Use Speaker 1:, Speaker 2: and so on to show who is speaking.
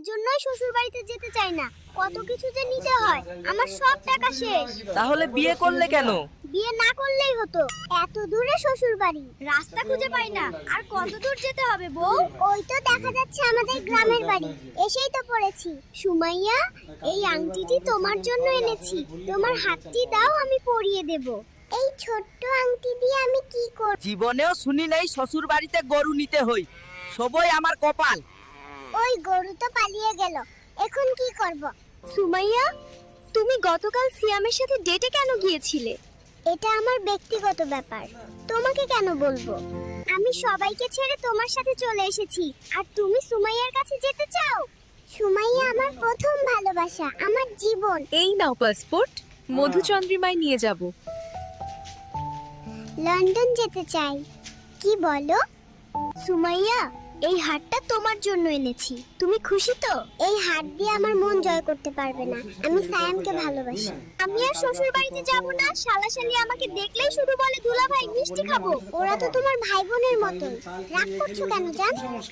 Speaker 1: জন্যই শ্বশুর বাড়িতে যেতে চাই না। কত কিছু যে নিতে হয়, আমার সব টাকা শেষ।
Speaker 2: তাহলে বিয়ে করলে কেন?
Speaker 1: বিয়ে না করলেই হতো। এত দূরে শ্বশুর বাড়ি, রাস্তা খুঁজে পাই না। আর কত দূর যেতে হবে বউ? ওই তো দেখা যাচ্ছে আমাদের গ্রামের বাড়ি, এসেই তো পড়েছি। সুমাইয়া, এই আংটিটি তোমার জন্য এনেছি, তোমার হাতটি দাও, আমি পরিয়ে দেব। এই ছোট্ট আংটি দিয়ে আমি কি করব?
Speaker 2: জীবনেও শুনি নাই শ্বশুর বাড়িতে গরু নিতে হই। সবই আমার কপাল।
Speaker 1: ওই গরু তো পালিয়ে গেল, এখন কি করব? সুমাইয়া, তুমি গতকাল সিয়ামের সাথে ডেটে কেন গিয়েছিলে? এটা আমার ব্যক্তিগত ব্যাপার, তোমাকে কেন বলবো? আমি সবাইকে ছেড়ে তোমার সাথে চলে এসেছি, আর তুমি সুমাইয়ার কাছে যেতে চাও? সুমাইয়া আমার প্রথম ভালোবাসা, আমার জীবন।
Speaker 3: এই নাও পাসপোর্ট, মধুচন্দ্রিমায় নিয়ে যাব।
Speaker 1: লন্ডন যেতে চাই। কি বলো? সুমাইয়া, এই হারটা তোমার জন্য এনেছি, তুমি খুশি তো? এই হার দিয়ে আমার মন জয় করতে পারবে না, আমি সায়ামকে ভালোবাসি। আমি আর শ্বশুর বাড়িতে যাব না। শালাশালি আমাকে দেখলেই শুধু বলে দুলা ভাই মিষ্টি খাবো। ওরা তো তোমার ভাই বোনের মতোই। রাগ করছো কেন জান?